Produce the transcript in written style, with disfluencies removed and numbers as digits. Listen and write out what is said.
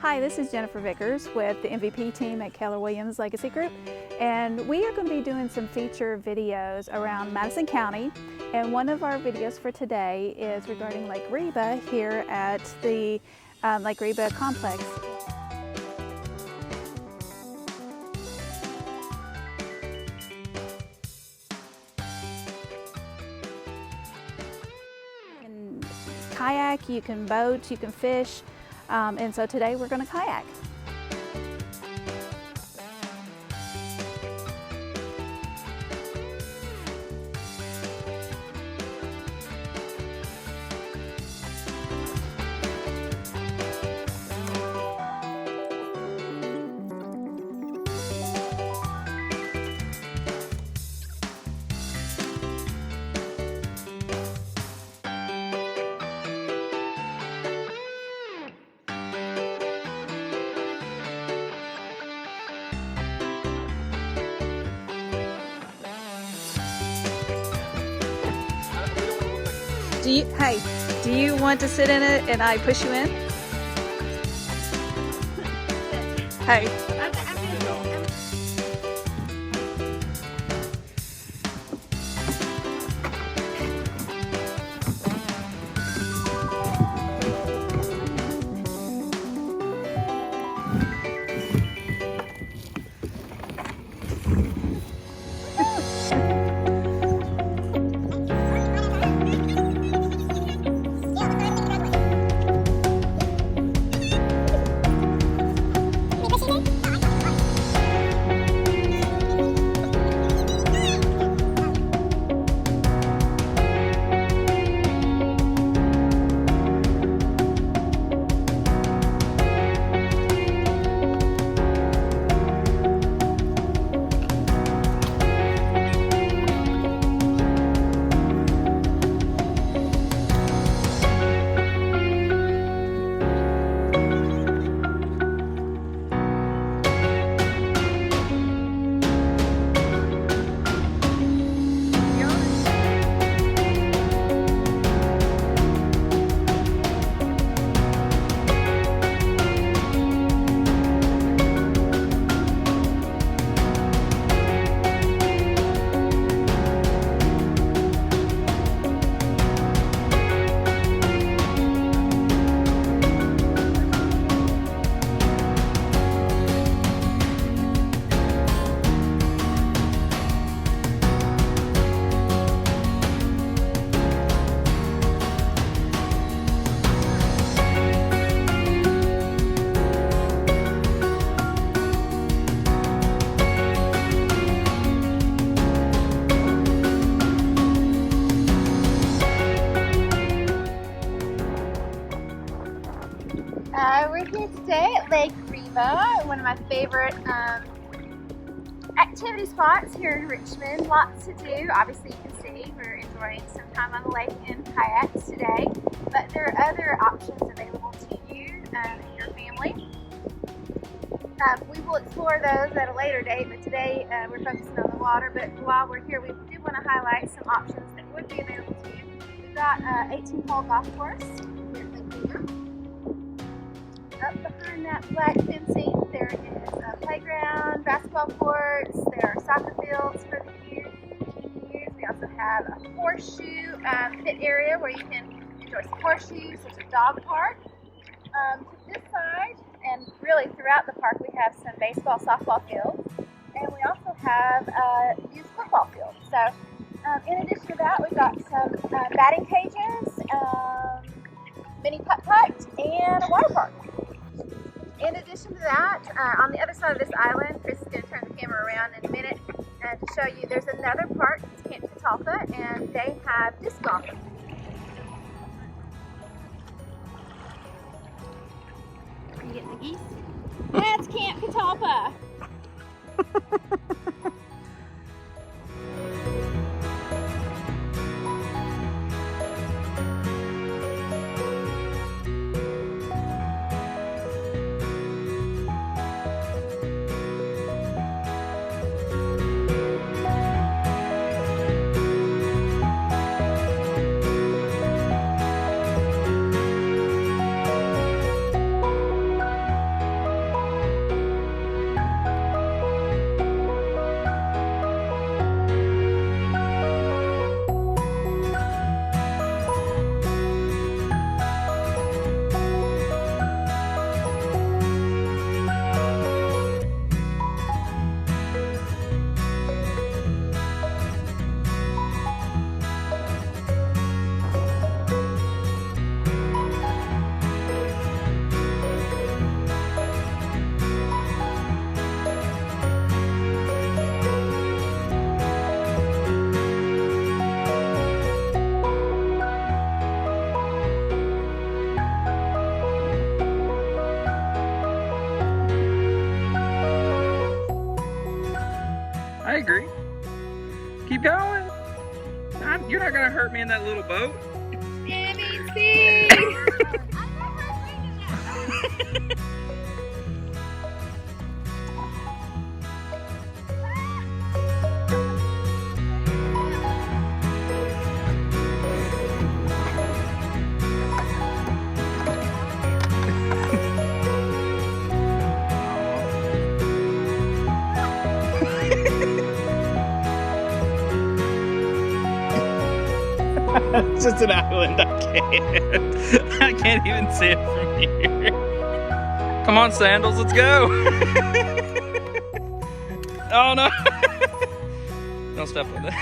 Hi, this is Jennifer Vickers with the MVP team at Keller Williams Legacy Group, and we are going to be doing some feature videos around Madison County, and one of our videos for today is regarding Lake Reba here at the Lake Reba complex. You can kayak, you can boat, you can fish. And so today we're going to kayak. Do you want to sit in it and I push you in? Hey. We're here today at Lake Reba, one of my favorite activity spots here in Richmond. Lots to do. Obviously, you can see we're enjoying some time on the lake in kayaks today, but there are other options available to you and your family. We will explore those at a later date, but today we're focusing on the water. But while we're here, we do want to highlight some options that would be available to you. We've got an 18-hole golf course here at Lake Reba. Up behind that black fencing, there is a playground, basketball courts, there are soccer fields for the youth to use. We also have a horseshoe pit area where you can enjoy some horseshoes. There's a dog park. To this side, and really throughout the park, we have some baseball, softball fields, and we also have a youth football field. So in addition to that, we've got some batting cages, mini putt-putt, and a water park. In addition to that, on the other side of this island, Chris is going to turn the camera around in a minute and to show you there's another park, it's Camp Catalpa, and they have disc golf. Are you getting the geese? That's Camp Catalpa. Keep going. You're not gonna hurt me in that little boat. NBC! It's just an island. I can't even see it from here. Come on, Sandals, let's go. Oh no. Don't step with it.